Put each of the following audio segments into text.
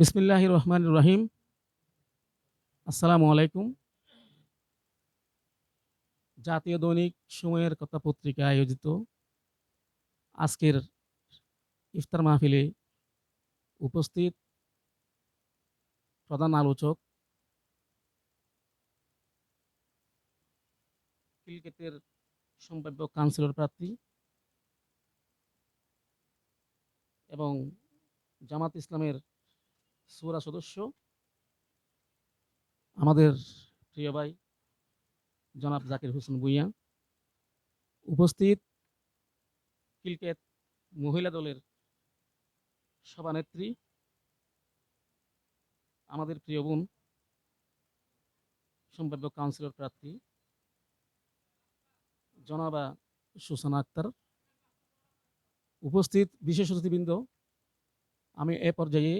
বিসমিল্লাহির রহমানির রহিম। আসসালামু আলাইকুম। জাতীয় দৈনিক সময়ের কথা পত্রিকায় আয়োজিত আজকের ইফতার মাহফিলে উপস্থিত প্রধান আলোচক, ক্রিকেটের সম্ভাব্য কাউন্সিলর প্রার্থী এবং জামাত ইসলামের শূরা সদস্য আমাদের প্রিয় ভাই জনাব জাকির হোসেন ভূঁইয়া, উপস্থিত ক্রিকেট মহিলা দলের সভানেত্রী আমাদের প্রিয় বোন সম্ভাব্য কাউন্সিলর প্রার্থী জনাবা সুসানা আক্তার, উপস্থিত বিশেষ অতিথিবৃন্দ। আমি এ পর্যায়ে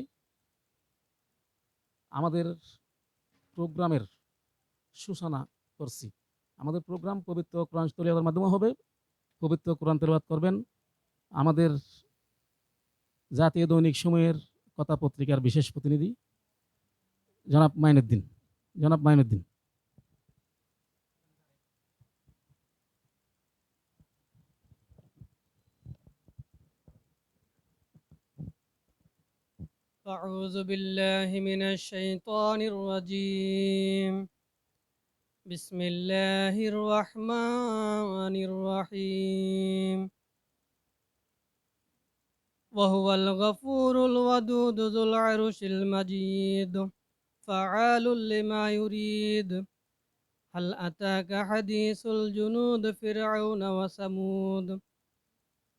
আমাদের প্রোগ্রামের সূচনা করছি। আমাদের প্রোগ্রাম পবিত্র কোরআন তেলাওয়াতের মাধ্যমে হবে। পবিত্র কোরআন তেলাওয়াত করবেন আমাদের জাতীয় দৈনিক সময়ের কথা পত্রিকার বিশেষ প্রতিনিধি জনাব মাইনুদ্দিন। জনাব মাইনুদ্দিন। أعوذ بالله من الشيطان الرجيم. بسم الله الرحمن الرحيم. وهو الغفور الودود ذو العرش المجيد فعال لما يريد. هل أتاك حديث الجنود فرعون وثمود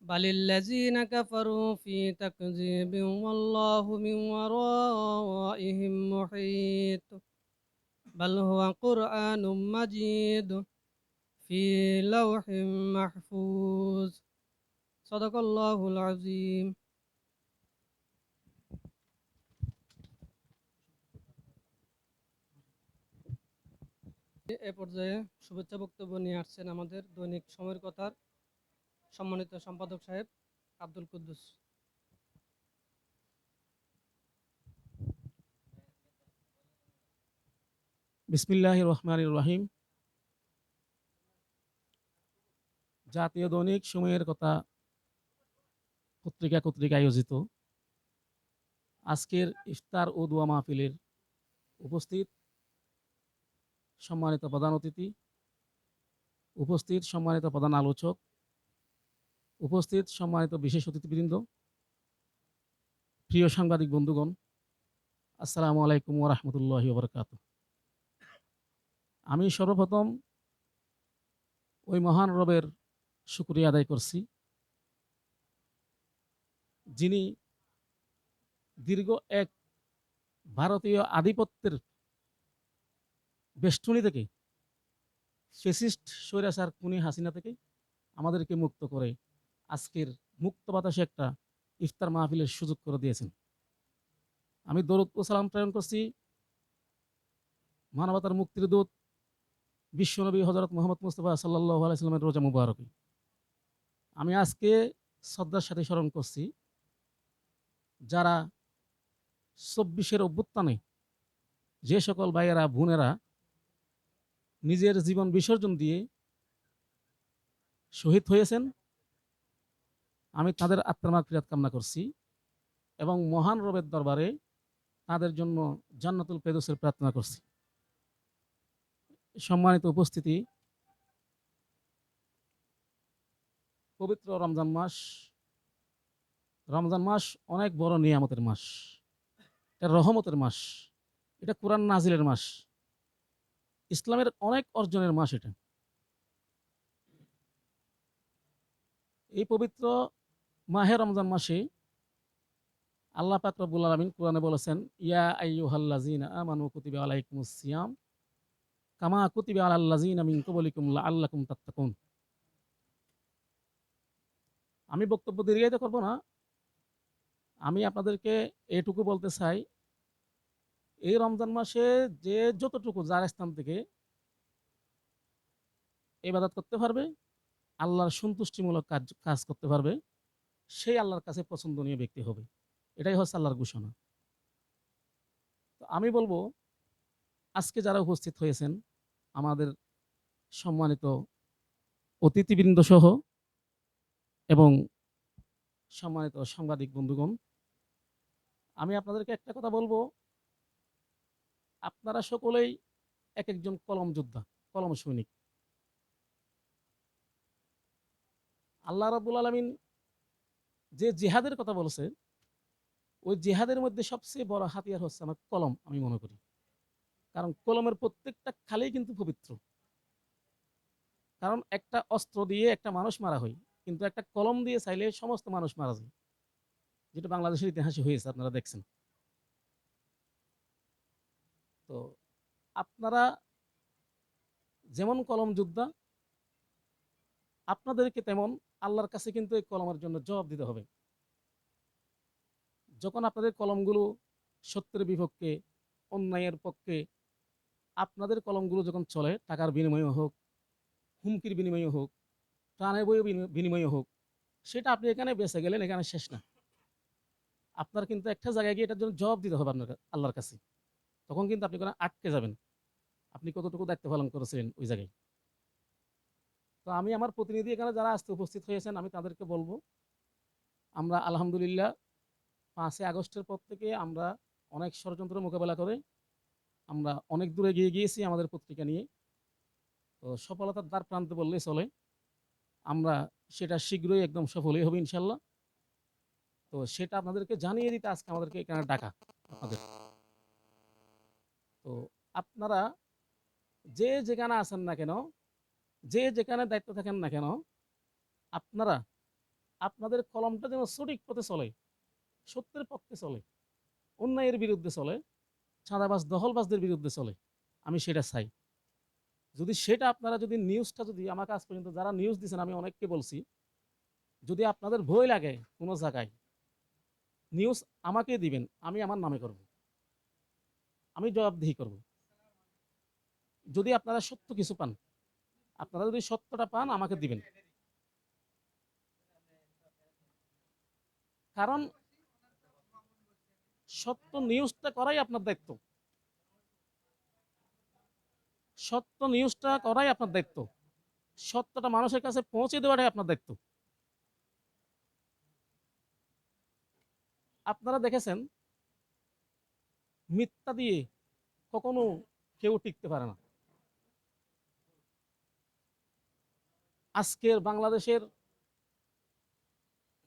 بل الذين كفروا في تكذيب والله من ورائهم محيط. بل هو قرآن مجيد في لوح محفوظ. صدق الله العظيم. এ পর্যায়ে শুভেচ্ছা বক্তব্য নিয়ে আসছেন আমাদের দৈনিক সময়ের কথার সম্মানিত সম্পাদক সাহেব আব্দুল কুদ্দুস। বিসমিল্লাহির রহমানির রহিম। জাতীয় দৈনিক সময়ের কথা পত্রিকা কর্তৃক আয়োজিত আজকের ইফতার ও দোয়া মাহফিলের উপস্থিত সম্মানিত প্রধান অতিথি, উপস্থিত সম্মানিত প্রধান আলোচক, উপস্থিত সম্মানিত বিশেষ অতিথিবৃন্দ, প্রিয় সাংবাদিক বন্ধুগণ, আসসালামু আলাইকুম ওয়া রাহমাতুল্লাহি ওয়া বারাকাতুহু। আমি সর্বপ্রথম ওই মহান রবের শুকরিয়া আদায় করছি, যিনি দীর্ঘ এক ভারতীয় আধিপত্যের বেষ্টনী থেকে, ফেসিস্ট স্বৈরাচার খুনি হাসিনা থেকে আমাদেরকে মুক্ত করে আজকের মুক্ত বাতাসে একটা ইফতার মাহফিলের সুযোগ করে দিয়েছেন। আমি দরুদ ও সালাম প্রেরণ করছি মানবতার মুক্তির দূত বিশ্বনবী হযরত মুহাম্মদ মুস্তাফা সাল্লাল্লাহু আলাইহি সাল্লামের রোজা মুবারকে। আমি আজকে শ্রদ্ধার সাথে স্মরণ করছি যারা ২৪-এর অভ্যুত্থানে যে সকল ভাইয়েরা বোনেরা নিজের জীবন বিসর্জন দিয়ে শহীদ হয়েছেন, আমি তাদের আত্মার মাগফিরাত কামনা করছি এবং মহান রবের দরবারে তাদের জন্য জান্নাতুল ফেরদৌসের প্রার্থনা করছি। সম্মানিত উপস্থিতি, পবিত্র রমজান মাস, রমজান মাস অনেক বড় নিয়ামতের মাস, এটা রহমতের মাস, এটা কোরআন নাজিলের মাস, ইসলামের অনেক অর্জনের মাস। এটা এই পবিত্র মাহে রমজান মাসে আল্লাহ পাক রব্বুল আলামিন কোরআনে বলেছেন, ইয়া আইয়ুহাল্লাযীনা আমানু কুতিবা আলাইকুমুস সিয়াম কামা কুতিবা আলাল লাযীনা মিন ক্বাবলিকুম লাআল্লাকুম তাত্তাকুন। আমি বক্তব্য দীর্ঘায়িত করব না, আমি আপনাদেরকে এটুকু বলতে চাই, এই রমজান মাসে যে যতটুকু যার স্থান থেকে ইবাদত করতে পারবে, আল্লাহর সন্তুষ্টিমূলক কাজ করতে পারবে, সেই আল্লাহর কাছে পছন্দনীয় ব্যক্তি হবে। এটাই হচ্ছে আল্লাহর ঘোষণা। আমি বলবো আজকে যারা উপস্থিত হয়েছেন আমাদের সম্মানিত অতিথিবৃন্দ সহ এবং সম্মানিত সাংবাদিক বন্ধুগণ, আমি আপনাদেরকে একটা কথা বলবো, আপনারা সকলেই এক একজন কলম যোদ্ধা, কলম সৈনিক। আল্লাহ রাব্বুল আলামিন যে জিহাদের কথা বলেছে, ওই জিহাদের মধ্যে সবচেয়ে বড় হাতিয়ার হচ্ছে আমার কলম, আমি মনে করি। কারণ কলমের প্রত্যেকটা খালেই কিন্তু পবিত্র। কারণ একটা অস্ত্র দিয়ে একটা মানুষ মারা হয়, কিন্তু একটা কলম দিয়ে চাইলে সমস্ত মানুষ মারা যায়, যেটা বাংলাদেশের ইতিহাসে হয়েছে, আপনারা দেখছেন। তো আপনারা যেমন কলম যোদ্ধা, আপনাদেরকে তেমন আল্লাহর কাছে কিন্তু এই কলমের জন্য জবাব দিতে হবে। যখন আপনাদের কলমগুলো সত্যের বিপক্ষে, অন্যায়ের পক্ষে, আপনাদের কলমগুলো যখন চলে টাকার বিনিময়ে হোক, হুমকির বিনিময়ে হোক, প্রাণের বই বিনিময়ে হোক, সেটা আপনি এখানে বেঁচে গেলেন, এখানে শেষ না। আপনার কিন্তু একটা জায়গায় গিয়ে এটার জন্য জবাব দিতে হবে আপনার আল্লাহর কাছে। তখন কিন্তু আপনি কোনো আটকে যাবেন, আপনি কতটুকু দায়িত্ব পালন করেছিলেন ওই জায়গায়। তো আমি আমার প্রতিনিধি এখানে যারা আজকে উপস্থিত হয়েছেন, আমি তাদেরকে বলবো, আমরা আলহামদুলিল্লাহ 5ই আগস্টের পর থেকে আমরা অনেক ষড়যন্ত্র মোকাবেলা করে আমরা অনেক দূরে গিয়ে গিয়েছি আমাদের পত্রিকা নিয়ে। তো সফলতার দ্বার প্রান্তে বললেই চলে। আমরা সেটা শীঘ্রই একদম সফলই হবে ইনশাল্লাহ। তো সেটা আপনাদেরকে জানিয়ে দিতে আজকে আমাদেরকে এখানে ডাকা আপনাদের। তো আপনারা যে যেখানে আছেন না কেন, যে যেখানে দায়িত্ব থাকেন না কেন, আপনারা আপনাদের কলমটা যেন সঠিক পথে চলে, সত্যের পক্ষে চলে, অন্যায়ের বিরুদ্ধে চলে, চাঁদাবাজ দখলবাজদের বিরুদ্ধে চলে। আমি সেটা চাই। যদি সেটা আপনারা যদি নিউজটা যদি আমাকে আজ পর্যন্ত যারা নিউজ দিচ্ছেন, আমি অনেককে বলছি, যদি আপনাদের ভয় লাগে কোনো জায়গায়, নিউজ আমাকে দিবেন, আমি আমার নামে করব, আমি জবাবদিহি করব। যদি আপনারা সত্য কিছু পান, আপনারা যদি সত্যটা পান আমাকে দিবেন। কারণ সত্য নিউজটা করাই আপনার দায়িত্ব, সত্য নিউজটা করাই আপনার দায়িত্ব, সত্যটা মানুষের কাছে পৌঁছে দেওয়াটাই আপনার দায়িত্ব। আপনারা দেখেছেন মিথ্যা দিয়ে কখনো কেউ টিকতে পারে না। আজকের বাংলাদেশের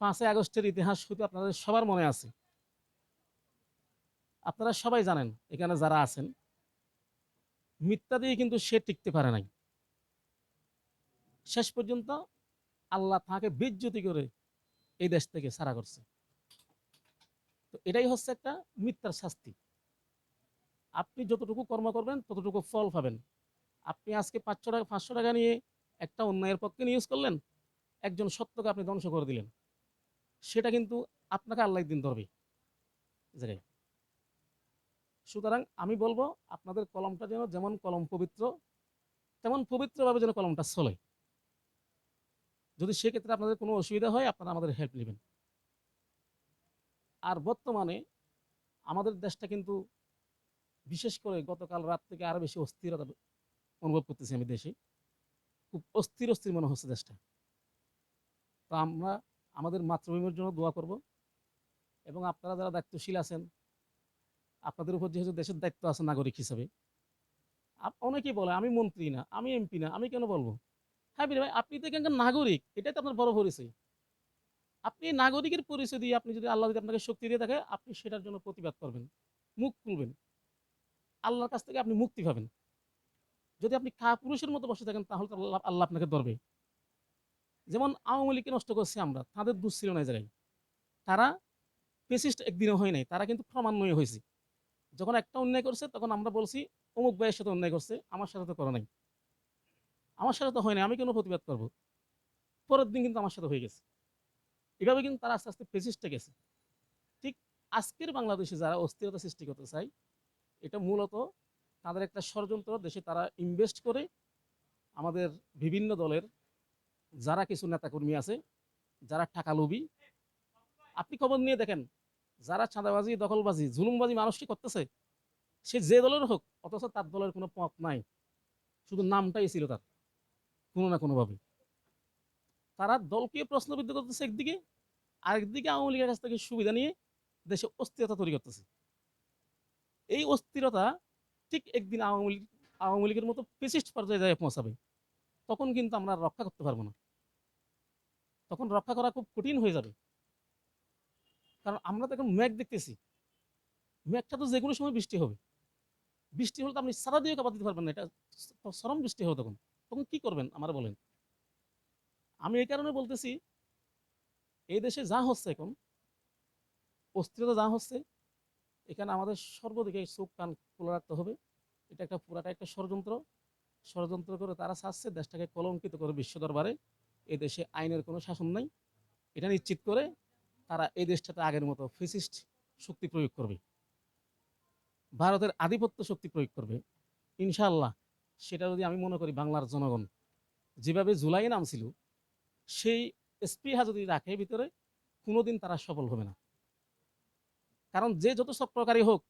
5ই আগস্টের ইতিহাস হয়তো আপনাদের সবার মনে আছে। আপনারা সবাই জানেন এখানে যারা আছেন, মিথ্যা দিয়ে কিন্তু সে টিকতে পারে নাই। শেষ পর্যন্ত আল্লাহ তাকে বেইজ্জতি করে এই দেশ থেকে ছাড়া করছে। তো এটাই হচ্ছে একটা মিথ্যার শাস্তি। আপনি যতটুকু কর্ম করবেন ততটুকু ফল পাবেন। আপনি আজকে 500 টাকা নিয়ে একটা অন্যায়ের পক্ষে নিউজ করলেন, একজন সত্যকে আপনি ধ্বংস করে দিলেন, সেটা কিন্তু আপনাকে আল্লাহ একদিন ধরবে জায়গায়। সুতরাং আমি বলবো আপনাদের কলমটা যেন যেমন কলম পবিত্র, তেমন পবিত্রভাবে যেন কলমটা চলে। যদি সেক্ষেত্রে আপনাদের কোনো অসুবিধা হয়, আপনারা আমাদের হেল্প নেবেন। আর বর্তমানে আমাদের দেশটা কিন্তু বিশেষ করে গতকাল রাত থেকে আরো বেশি অস্থিরতা অনুভব করতেছি আমি দেশে। খুব অস্থির অস্থির মনে হচ্ছে দেশটা। তো আমরা আমাদের মাতৃভূমির জন্য দোয়া করব, এবং আপনারা যারা দায়িত্বশীল আছেন, আপনাদের উপর যেহেতু দেশের দায়িত্ব আছে নাগরিক হিসেবে, অনেকেই বলে আমি মন্ত্রী না, আমি এমপি না, আমি কেন বলবো? হ্যাঁ ভাই, আপনি তো এখানকার নাগরিক, এটাই তো আপনার বড় পরিচয়। আপনি নাগরিকের পরিচয় দিয়ে আপনি যদি আল্লাহ যদি আপনাকে শক্তি দিয়ে থাকে, আপনি সেটার জন্য প্রতিবাদ করবেন, মুখ খুলবেন, আল্লাহর কাছ থেকে আপনি মুক্তি পাবেন। যদি আপনি পুরুষের মতো বসে থাকেন, তাহলে তো আল্লাহ আল্লাহ আপনাকে ধরবে। যেমন আওয়ামী লীগকে নষ্ট করছি আমরা, তাদের দোষ ছিল না এই জায়গায়। তারা পেসিস্ট একদিনও হয় নাই, তারা কিন্তু ক্রমান্বয়ে হয়েছে। যখন একটা অন্যায় করছে তখন আমরা বলছি অমুক ভাইয়ের সাথে অন্যায় করছে, আমার সাথে তো করে নাই, আমার সাথে তো হয় নাই, আমি কেন প্রতিবাদ করবো? পরের দিন কিন্তু আমার সাথে হয়ে গেছে। এভাবে কিন্তু তারা আস্তে আস্তে পেসিস্টে গেছে। ঠিক আজকের বাংলাদেশে যারা অস্থিরতা সৃষ্টি করতে চায়, এটা মূলত তাদের একটা ষড়যন্ত্র। দেশে তারা ইনভেস্ট করে আমাদের বিভিন্ন দলের যারা কিছু নেতাকর্মী আছে, যারা টাকা লোভী, আপনি খবর নিয়ে দেখেন, যারা চাঁদাবাজি, দখলবাজি, জুলুমবাজি মানুষকে করতেছে, সে যে দলের হোক, অথচ তার দলের কোনো পথ নাই, শুধু নামটাই ছিল তার কোনো না কোনোভাবে। তারা দলকে প্রশ্নবিদ্ধ করতেছে একদিকে, আরেকদিকে আওয়ামী লীগের কাছ থেকে সুবিধা নিয়ে দেশে অস্থিরতা তৈরি করতেছে। এই অস্থিরতা ঠিক একদিন আওয়ামী লীগের মতো ফেসিস্ট পর্যায়ে যায় পৌঁছাবে, তখন কিন্তু আমরা আর রক্ষা করতে পারবো না। তখন রক্ষা করা খুব কঠিন হয়ে যাবে। কারণ আমরা তো এখন মেঘ দেখতেছি, মেঘটা তো যে কোনো সময় বৃষ্টি হবে। বৃষ্টি হলে তো আপনি সারা দিয়ে কাপড় দিতে পারবেন না, এটা চরম বৃষ্টি হবে। তখন তখন কি করবেন আমার বলেন? আমি এই কারণে বলতেছি, এই দেশে যা হচ্ছে এখন, অস্থিরতা যা হচ্ছে, এখানে আমাদের সর্বদিকে চোখ কান খোলা রাখতে হবে। এটা একটা পুরাটা একটা ষড়যন্ত্র। ষড়যন্ত্র করে তারা চাচ্ছে দেশটাকে কলঙ্কিত করে বিশ্ব দরবারে। এই দেশে আইনের কোনো শাসন নাই, এটা নিশ্চিত করে তারা এই দেশটাতে আগের মতো ফেসিস্ট শক্তি প্রয়োগ করবে, ভারতের আধিপত্য শক্তি প্রয়োগ করবে ইনশাআল্লাহ। সেটা যদি আমি মনে করি বাংলার জনগণ যেভাবে জুলাই নামছিল, সেই স্পৃহা যদি রাখে ভিতরে, কোনোদিন তারা সফল হবে না। কারণ যে যত চক্রকারী হোক,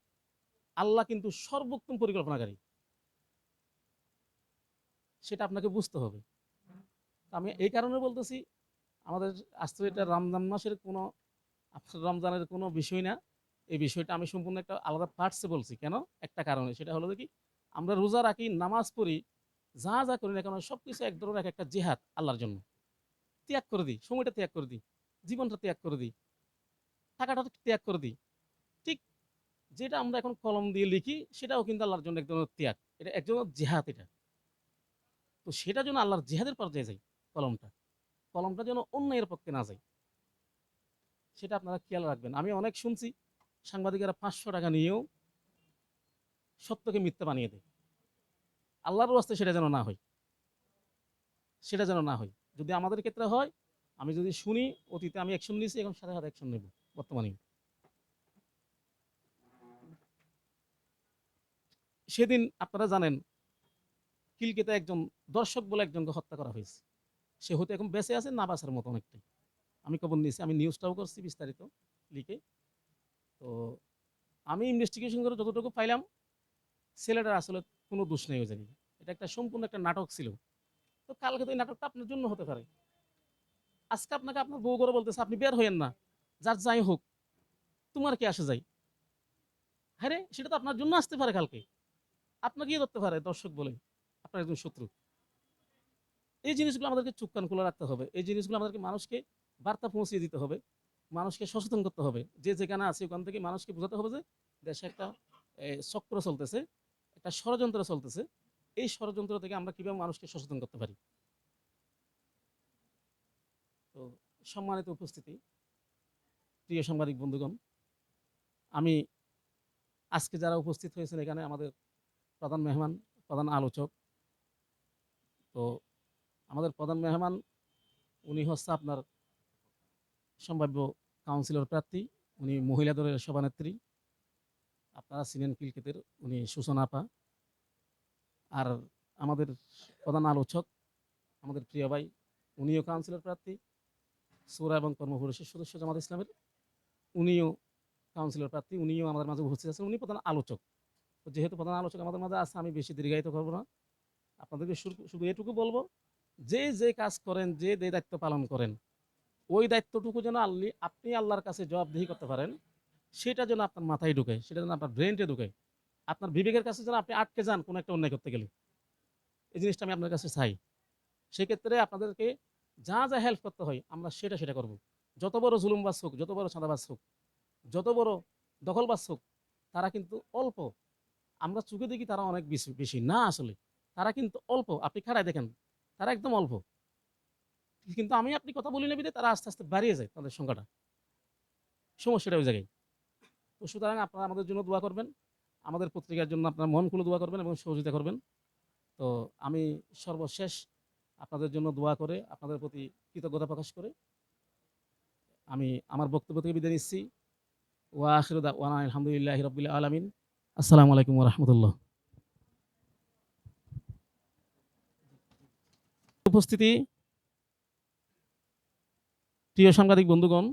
আল্লাহ কিন্তু সর্বোত্তম পরিকল্পনাকারী, সেটা আপনাকে বুঝতে হবে। আমি এই কারণে বলতেছি, আমাদের আজ এটা রমজান মাসের কোনো, আপনার রমজানের কোনো বিষয় না। এই বিষয়টা আমি সম্পূর্ণ একটা আলাদা পার্টসে বলছি। কেন? একটা কারণে, সেটা হলো কি, আমরা রোজা রাখি, নামাজ পড়ি, যা যা করি না কেন সবকিছু এক ধরনের এক একটা জিহাদ আল্লাহর জন্য। ত্যাগ করে দিই, সময়টা ত্যাগ করে দিই, জীবনটা ত্যাগ করে দিই, টাকাটা ত্যাগ করে দিই। ঠিক যেটা আমরা এখন কলম দিয়ে লিখি, সেটাও কিন্তু আল্লাহর জন্য এক ধরনের ত্যাগ, এটা এক ধরনের জিহাদ এটা। তো সেটা যেন আল্লাহর জিহাদের পর্যায়ে যায়, কলমটা কলমটা যেন অন্যায়ের পক্ষে না যায়, সেটা আপনারা খেয়াল রাখবেন। আমি অনেক শুনছি সাংবাদিকেরা 500 টাকা নিয়েও সত্যকে মিথ্যা বানিয়ে দেয়। আল্লাহর রাস্তায় সেটা যেন না হয়, সেটা যেন না হয়। যদি আমাদের ক্ষেত্রে হয়, আমি যদি শুনি, অতীতে আমি অ্যাকশন নিয়েছি, এখন সাথে সাথে অ্যাকশন নেব বর্তমানে। সেদিন আপনারা জানেন, কিলকেতে একজন দর্শক বলে একজনকে হত্যা করা হয়েছে। সে হয়তো এখন বেঁচে আছে না বাঁচার মতো অনেকটাই। আমি খবর নিয়েছি, আমি নিউজটাও করছি বিস্তারিত লিখে। তো আমি ইনভেস্টিগেশন করে যতটুকু পাইলাম, ছেলেটার আসলে কোনো দোষ নেই ওই জায়গায়। এটা একটা সম্পূর্ণ একটা নাটক ছিল। তো কালকে তো এই নাটকটা আপনার জন্য হতে পারে। আজকে আপনাকে আপনার বউ করে বলতেছে আপনি বের হইয়েন না, যার যাই হোক, তোমার কি আসে যাই? হ্যাঁ রে, সেটা তো আপনার জন্য আসতে পারে কালকে, আপনাকে গিয়ে ধরতে পারে দর্শক বলে, আপনার একজন শত্রু। এই জিনিসগুলো আমাদেরকে চোখ কান খোলা রাখতে হবে। এই জিনিসগুলো আমাদেরকে মানুষকে বার্তা পৌঁছিয়ে দিতে হবে, মানুষকে সচেতন করতে হবে। যে যেখানে আছে ওখান থেকে মানুষকে বোঝাতে হবে যে দেশে একটা চক্র চলতেছে, একটা ষড়যন্ত্র চলতেছে। এই ষড়যন্ত্র থেকে আমরা কিভাবে মানুষকে সচেতন করতে পারি। তো সম্মানিত উপস্থিতি, প্রিয় সাংবাদিক বন্ধুগণ, আমি আজকে যারা উপস্থিত হয়েছেন এখানে, আমাদের প্রধান মেহমান, প্রধান আলোচক। তো আমাদের প্রধান মেহমান, উনি হচ্ছে আপনার সম্ভাব্য কাউন্সিলর প্রার্থী, উনি মহিলা দলের সভানেত্রী, আপনারা চিনেন কিলকেতের, উনি সূচনা আপা। আর আমাদের প্রধান আলোচক, আমাদের প্রিয় ভাই, উনিও কাউন্সিলর প্রার্থী, সূরা এবং কর্মপরিষদ সদস্য জামাত ইসলামের, উনিও কাউন্সিলর প্রার্থী, উনিও আমাদের মাঝে উপস্থিত আছেন, উনি প্রধান আলোচক। তো যেহেতু প্রধান আলোচক আমাদের মাঝে আছে, আমি বেশি দীর্ঘায়িত করবো না। আপনাদেরকে শুধু এটুকু বলবো, যে যে কাজ করেন, যে যে দায়িত্ব পালন করেন, ওই দায়িত্বটুকু যেন আপনি আল্লাহর কাছে জবাবদিহি করতে পারেন, সেটা যেন আপনার মাথায় ঢুকে, সেটা যেন আপনার ব্রেনটে ঢুকে, আপনার বিবেকের কাছে যেন আপনি আটকে যান কোনো একটা অন্যায় করতে গেলে। এই জিনিসটা আমি আপনার কাছে চাই। সেক্ষেত্রে আপনাদেরকে যা যা হেল্প করতে হয়, আমরা সেটা সেটা করব। যত বড় জুলুমবাজ হোক, যত বড় চাঁদাবাজ হোক, যত বড় দখলবাজ হোক, তারা কিন্তু অল্প। আমরা চোখে দেখি তারা অনেক বেশি বেশি না, আসলে তারা কিন্তু অল্প। আপনি খাড়ায় দেখেন, তারা একদম অল্প। কিন্তু আমি আপনি কথা বলি না বিধে তারা আস্তে আস্তে বাড়িয়ে যায়, তাদের সংখ্যাটা। সমস্যাটা ওই জায়গায়। তো সুতরাং আপনারা আমাদের জন্য দোয়া করবেন, আমাদের পত্রিকার জন্য আপনার মন খুলে দোয়া করবেন এবং সহযোগিতা করবেন। তো আমি সর্বশেষ আপনাদের জন্য দোয়া করে, আপনাদের প্রতি কৃতজ্ঞতা প্রকাশ করে আমি আমার বক্তব্য থেকে বিদায় নিচ্ছি। ওয়া আখিরু দাওয়ানা আলহামদুলিল্লাহি রাব্বিল আলামিন। আসসালামু আলাইকুম ওয়া রাহমাতুল্লাহ। উপস্থিতি, প্রিয় সাংবাদিক বন্ধুগণ,